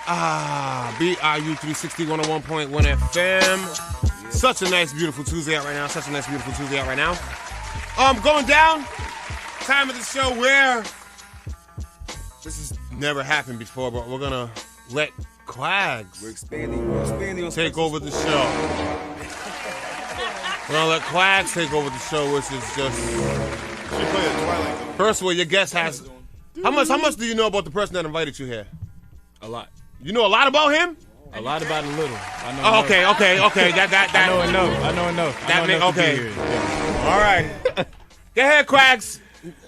BRU 360 101.1 FM. Such a nice, beautiful Tuesday out right now. Going down. Time of the show where this has never happened before, but we're gonna let Quags take over the show. We're gonna let Quags take over the show, which is just. First of all, your guest has. How much do you know about the person that invited you here? A lot. You know a lot about him? A lot about a little. I know enough. Okay. That. I know enough. Okay. Yeah. All right. Go ahead, Quags.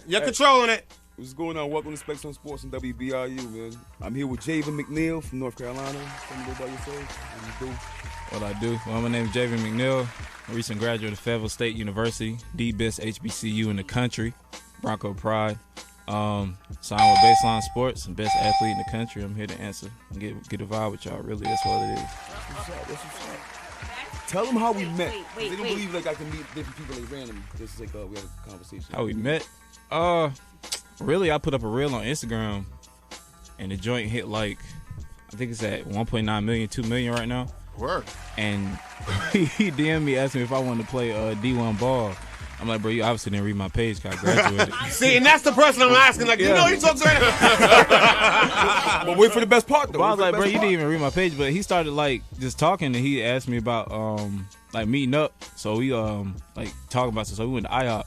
You're controlling it. What's going on? Welcome to Spectrum Sports and WBRU, man. I'm here with Javen McNeil from North Carolina. Tell me about yourself. What I do? Well, my name is Javen McNeil. A recent graduate of Fayetteville State University, the best HBCU in the country, Bronco Pride. Signed with Baseline Sports and best athlete in the country. I'm here to answer and get a vibe with y'all. Really, that's what it is. That's what's up. Tell them how we met. They don't believe like I can meet different people like random. Just like we had a conversation. How we met? Really, I put up a reel on Instagram, and the joint hit like, I think it's at 1.9 million, 2 million right now. Word. And he DM'd me asking me if I wanted to play D1 ball. I'm like, bro, you obviously didn't read my page because I graduated. See, and that's the person I'm asking. Like, you know he talks right now. But wait for the best part, though. But I was like, bro, you didn't even read my page. But he started, like, just talking, and he asked me about, like, meeting up. So we, like, talking about stuff. So we went to IHOP,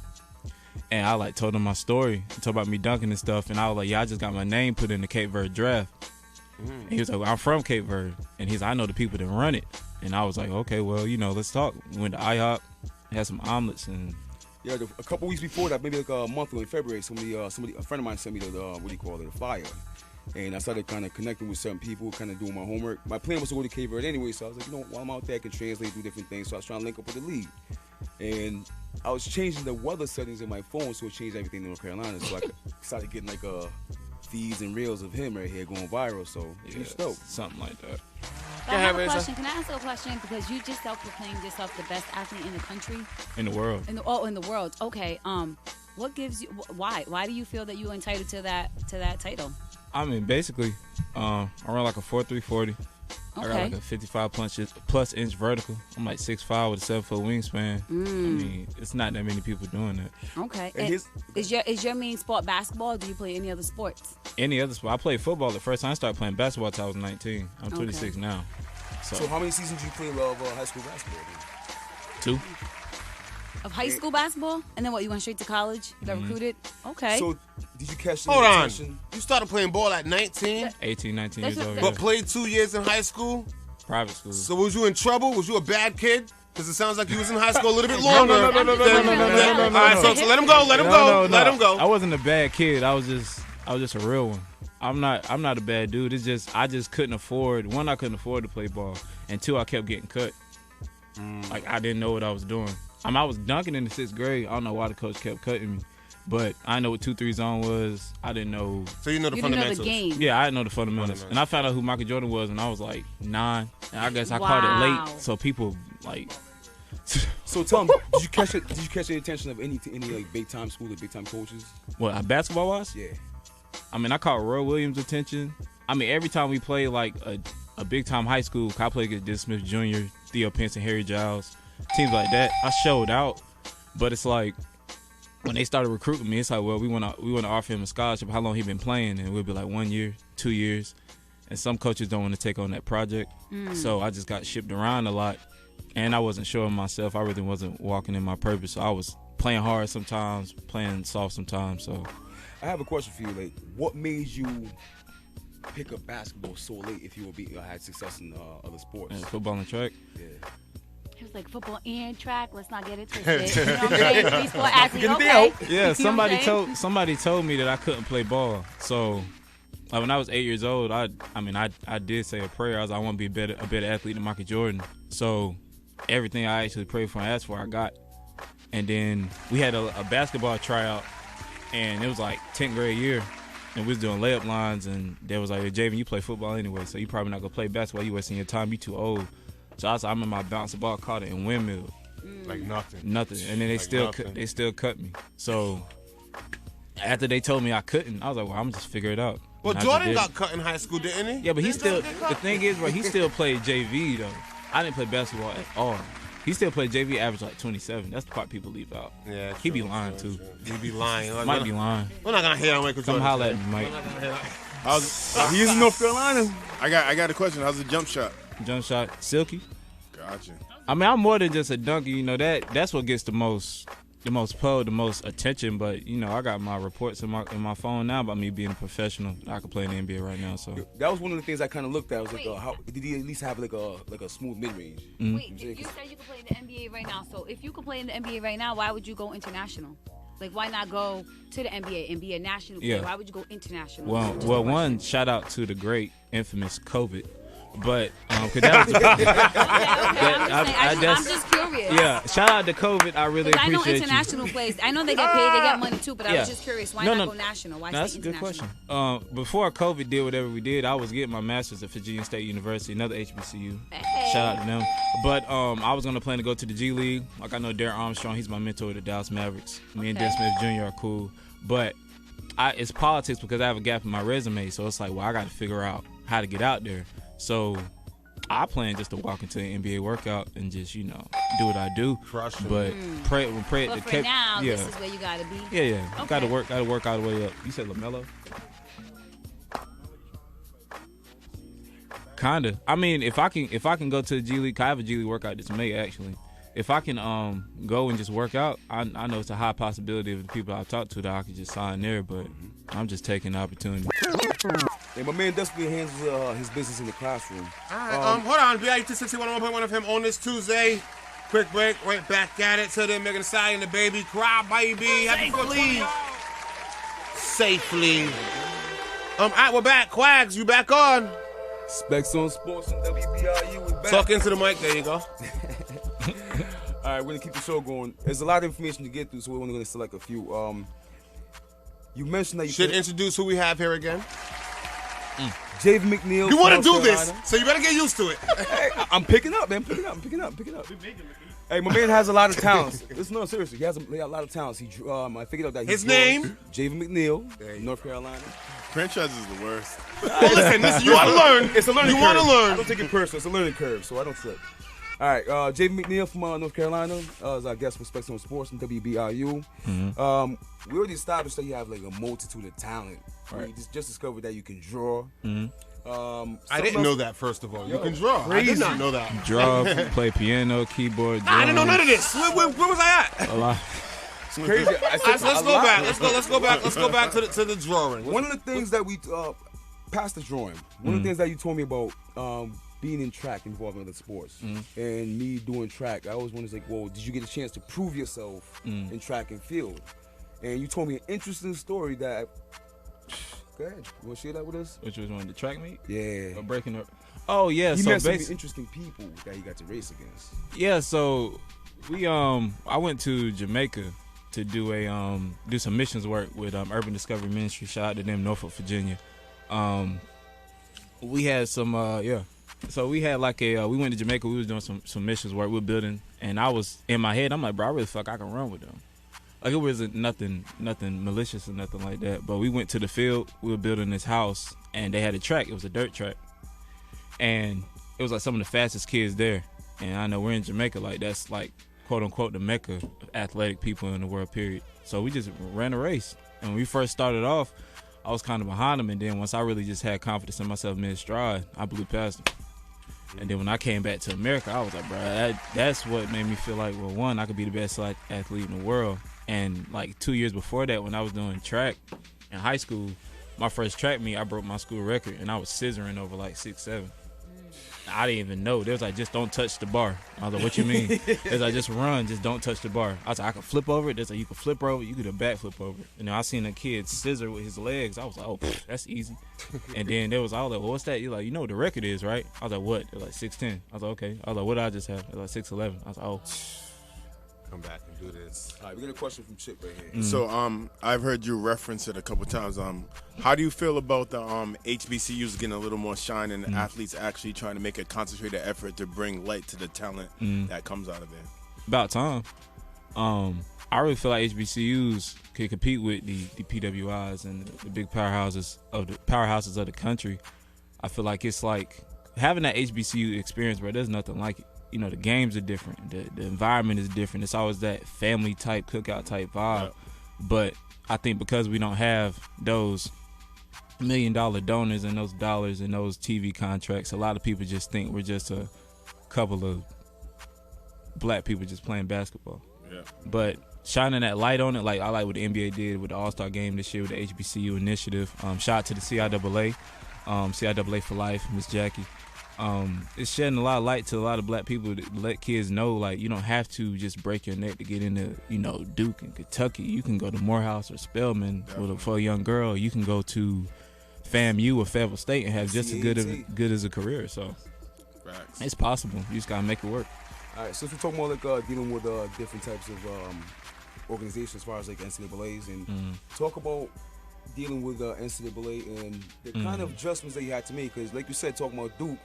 and I, like, told him my story. Talked about me dunking and stuff. And I was like, yeah, I just got my name put in the Cape Verde draft. And he was like, well, I'm from Cape Verde. And he's like, I know the people that run it. And I was like, okay, well, you know, let's talk. We went to IHOP, had some omelets, and... Yeah, a couple weeks before that, maybe like a month ago in February, a friend of mine sent me the flyer. And I started kind of connecting with certain people, kind of doing my homework. My plan was to go to Cape Verde anyway, so I was like, you know, while I'm out there, I can translate, do different things. So I was trying to link up with the league. And I was changing the weather settings in my phone, so it changed everything in North Carolina. So I started getting like feeds and reels of him right here going viral. So it's dope. Something like that. But I have a question. Can I ask you a question? Because you just self-proclaimed yourself the best athlete in the country. In the world. In the world. Okay. What gives you? Why? Why do you feel that you're entitled to that title? I mean, basically, I run like a 4.340. Okay. I got like a 55 plus inch vertical. I'm like 6'5" with a 7-foot wingspan. I mean, it's not that many people doing that. Okay. And is your main sport basketball, or do you play any other sports? Any other sport. I played football the first time. I started playing basketball until I was 19. I'm 26 now. So how many seasons did you play of high school basketball? 2. Of high school basketball? And then what, you went straight to college? You got recruited? Okay. So did you catch the Hold on. attention? You started playing ball at 19? 18, 19 years old. But played 2 years in high school? Private school. So was you in trouble? Was you a bad kid? Because it sounds like you was in high school a little bit longer. No. All right, so let him go. Let him go. I wasn't a bad kid. I was just a real one. I'm not a bad dude. It's just I just couldn't afford. One, I couldn't afford to play ball, and 2, I kept getting cut. Like I didn't know what I was doing. I was dunking in the 6th grade. I don't know why the coach kept cutting me, but I know what 2-3 zone was. I didn't know. So you know the fundamentals. Know the game. Yeah, I didn't know the fundamentals. And I found out who Michael Jordan was when I was like 9. And I guess I caught it late, so people like. So tell me, did you catch the attention of any like big time school or big time coaches? What, basketball wise? Yeah. I mean, I caught Roy Williams' attention. I mean, every time we play like a big time high school, I played against Dick Smith Jr., Theo Pinson, Harry Giles, teams like that. I showed out, but it's like when they started recruiting me, it's like, well, we want to offer him a scholarship. How long he been playing? And we'll be like 1 year, 2 years, and some coaches don't want to take on that project. So I just got shipped around a lot, and I wasn't sure of myself. I really wasn't walking in my purpose. So I was playing hard sometimes, playing soft sometimes. So. I have a question for you. Like, what made you pick up basketball so late if you had success in other sports? Yeah, football and track? Yeah. It was like football and track. Let's not get it twisted. You know what I'm saying? To be sport athlete, okay. Yeah, somebody told me that I couldn't play ball. So, like when I was 8 years old, I did say a prayer. I was like, I want to be a better athlete than Michael Jordan. So, everything I actually prayed for and asked for, I got. And then we had a basketball tryout. And it was like 10th grade year, and we was doing layup lines, and they was like, hey, Javen, you play football anyway, so you probably not going to play basketball. You wasting your time. You too old. So I remember I bounced the ball, caught it, and windmill. Like nothing. And then they still cut me. So after they told me I couldn't, I was like, well, I'm going to just figure it out. Well, And I just Jordan did got it. cut in high school, didn't he? Yeah, but he Didn't still. Jordan get cut? The thing is, bro, he still played JV though. I didn't play basketball at all. He still played JV, average like 27. That's the part people leave out. Yeah, He be true, lying true, too. true. He be lying. Might be lying. We're not gonna hate on Michael Come Jordan. holler at today. me, Mike. We're not gonna hate on- How's, He's in North Carolina. I got a question. How's the jump shot? Jump shot, silky. Gotcha. I mean, I'm more than just a dunker. You know that's what gets the most pull, the most attention. But you know, I got my reports in my phone now about me being a professional. I could play in the NBA right now. So That was one of the things I kind of looked at. I was like, how did he at least have like a smooth mid range? Wait, you said you could play in the NBA right now. So if you could play in the NBA right now, why would you go international? Like, why not go to the NBA and be a national player? Yeah. Why would you go international? well, Just a one question. shout out to the great infamous COVID, but 'cause that was Okay, I I'm just- just curious. yeah. Shout out to COVID. I really 'Cause I know appreciate you. international players. I know they get paid, they get money too, but I Yeah. was just curious. Why No, not no. go national? Why That's stay a good international? question. Before COVID did whatever we did, I was getting my master's at Virginia State University, another HBCU. Hey. Shout out to them. But I was gonna plan to go to the G League. Like I know Darren Armstrong, he's my mentor at the Dallas Mavericks. Me and Okay. Dan Smith Jr. are cool. But it's politics because I have a gap in my resume. So it's like, well, I got to figure out how to get out there. So I plan just to walk into an NBA workout and just do what I do. Crush it. But pray But for now, yeah. this is where you gotta be. Yeah. Okay. Gotta work all the way up. You said LaMelo? Kinda. I mean, if I can go to the G League, I have a G League workout this May actually. If I can go and just work out, I know it's a high possibility of the people I've talked to that I could just sign there, but I'm just taking the opportunity. Yeah, my man desperately handles his business in the classroom. All right, hold on. BIU 260 101.1 of him on this Tuesday. Quick break, right back at it. Till then, Megan Thee Stallion, the baby, cry, baby. Happy 14. Safely. All right, we're back. Quags, you back on? Specs on Sports and WBIU. We back. Talk into the mic. There you go. All right, we're gonna keep the show going. There's a lot of information to get through, so we're only gonna select a few. You mentioned that you Should introduce who we have here again. Javen McNeil. You want to from do North this, Carolina. so you better get used to it. Hey, I'm picking up, man. I'm picking up. Hey, my man has a lot of talents. No, seriously, he has a lot of talents. I figured out that His name? Javen McNeil, North Carolina. Franchise is the worst. Well, listen, you want to learn. It's a learning You curve. want to I learn. don't take it personal. It's a learning curve, so I don't slip. All right, Javen McNeil from North Carolina is our guest for Specs on Sports and WBIU. We already established that you have like a multitude of talent. Right. You just discovered that you can draw. I didn't know that, first of all. You can draw. I crazy. did not know that. Draw, play piano, keyboard, I didn't know drums, none of this. Where was I at? a lot. It's crazy. I said Let's a go lot. back. Let's go back to the drawing. One of the things that we past the drawing. One of the things that you told me about being in track, involved in other sports, and me doing track. I always wondered, like, well, did you get a chance to prove yourself in track and field? And you told me an interesting story that. Go ahead. You want to share that with us? Which was one, the track meet? Yeah. Or breaking up? Oh yeah, You so met some basically, interesting people that you got to race against. yeah, so we I went to Jamaica to do some missions work with Urban Discovery Ministry. Shout out to them, Norfolk, Virginia. We had some So we had like we went to Jamaica. We was doing some missions work. We were building, and I was in my head. I'm like, bro, I really I can run with them. Like it wasn't nothing malicious or nothing like that. But we went to the field. We were building this house, and they had a track. It was a dirt track, and it was like some of the fastest kids there. And I know we're in Jamaica, like that's like quote unquote the mecca of athletic people in the world. Period. So we just ran a race, and when we first started off, I was kind of behind them, and then once I really just had confidence in myself mid-stride, I blew past them. And then when I came back to America, I was like, bro, that's what made me feel like, well, one, I could be the best athlete in the world. And like 2 years before that, when I was doing track in high school, my first track meet, I broke my school record, and I was scissoring over like 6'7". I didn't even know. They was like, just don't touch the bar. I was like, what you mean? They was like, just run, just don't touch the bar. I was like, I can flip over it. They was like, you can flip over it, you can do a back flip over it. And then I seen a kid scissor with his legs. I was like, oh, that's easy. And then I was like, well, what's that? You're like, you know what the record is, right? I was like, what? They're like 6'10". I was like, okay. I was like, what did I just have? They're like 6'11". I was like, oh. Come back and do this. All right, we got a question from Chip right here. So I've heard you reference it a couple times. How do you feel about the HBCUs getting a little more shine and the athletes actually trying to make a concentrated effort to bring light to the talent that comes out of there? About time. I I really feel like HBCUs can compete with the PWIs and the big powerhouses of the country. I feel like it's like having that HBCU experience, bro. There's nothing like it. You know, the games are different. The environment is different. It's always that family type, cookout type vibe. Yeah. But I think because we don't have those $1 million donors and those dollars and those TV contracts, a lot of people just think we're just a couple of black people just playing basketball. Yeah. But shining that light on it, like I like what the NBA did with the All-Star game this year with the HBCU initiative. Shout out to the CIAA, CIAA for life, Miss Jackie. It's shedding a lot of light to a lot of black people to let kids know, like, you don't have to just break your neck to get into, you know, Duke and Kentucky. You can go to Morehouse or Spelman for a young girl. You can go to FAMU or Fayetteville State and have just as good as a career. So Facts. it's possible. You just gotta make it work. All right, so if we talk more like dealing with different types of organizations as far as like NCAAs and talk about dealing with NCAA and the kind of adjustments that you had to make, because like you said, talking about Duke,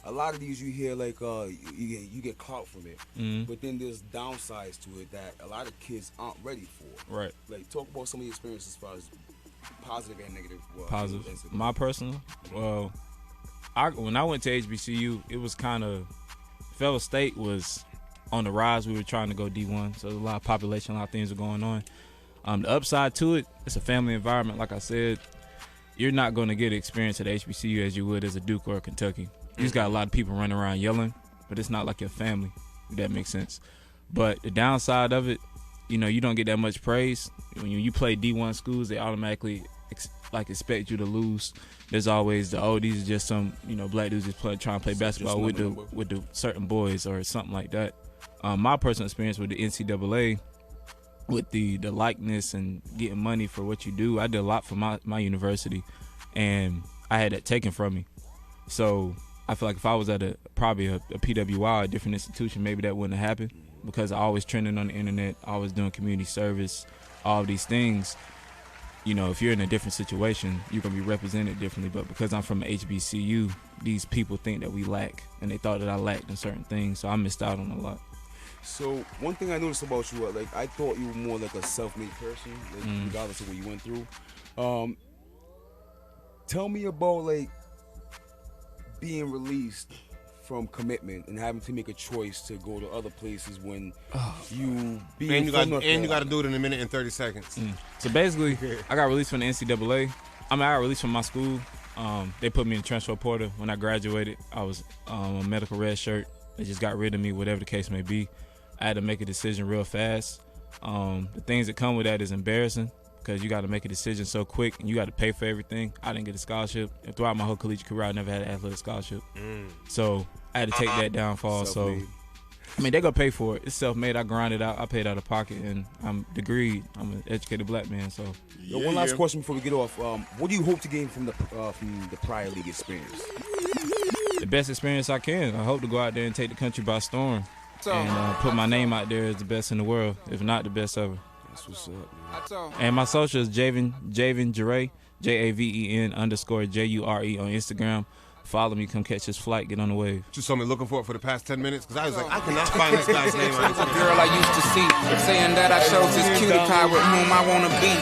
a lot of these you hear like you get clout from it, but then there's downsides to it that a lot of kids aren't ready for. Right. Like talk about some of the experiences as far as positive and negative. Positive. NCAA. My personal, well, when I went to HBCU, it was kind of Fayetteville State was on the rise. We were trying to go D1, so a lot of population, a lot of things are going on. The upside to it, it's a family environment. Like I said, you're not going to get experience at HBCU as you would as a Duke or a Kentucky. You just got a lot of people running around yelling, but it's not like your family, if that makes sense. But the downside of it, you know, you don't get that much praise. When you play D1 schools, they automatically expect you to lose. There's always these are just some, you know, black dudes just trying to play basketball with the certain boys or something like that. My personal experience with the NCAA, with the likeness and getting money for what you do, I did a lot for my university, and I had that taken from me. So I feel like if I was at probably a PWI, a different institution, maybe that wouldn't have happened, because I always trending on the internet, always doing community service, all of these things. You know, if you're in a different situation, you're going to be represented differently. But because I'm from HBCU, these people think that we lack, and they thought that I lacked in certain things, so I missed out on a lot. So one thing I noticed about you, like I thought you were more like a self-made person, like, regardless of what you went through. Tell me about like being released from commitment and having to make a choice to go to other places when you got to do it in a minute and 30 seconds. So basically, I got released from the NCAA. I got released from my school. They put me in the transfer portal. When I graduated, I was a medical red shirt. They just got rid of me, whatever the case may be. I had to make a decision real fast. The things that come with that is embarrassing, because you got to make a decision so quick and you got to pay for everything. I didn't get a scholarship. And throughout my whole collegiate career, I never had an athletic scholarship. So I had to take that downfall. Self-made. So, I mean, they're going to pay for it. It's self-made. I grinded out. I paid out of pocket, and I'm degreed. I'm an educated black man. So, One last question before we get off. What do you hope to gain from the prior league experience? the best experience I can. I hope to go out there and take the country by storm and put my name out there as the best in the world, if not the best ever. That's what's up, man. And my social is Javen Jure, JAVEN _JURE on Instagram. Follow me, come catch this flight, get on the wave. Just saw me looking for it for the past 10 minutes because I was like, I cannot find this guy's name on Instagram. Girl I used to see, saying that I chose this cutie pie with whom I wanna be.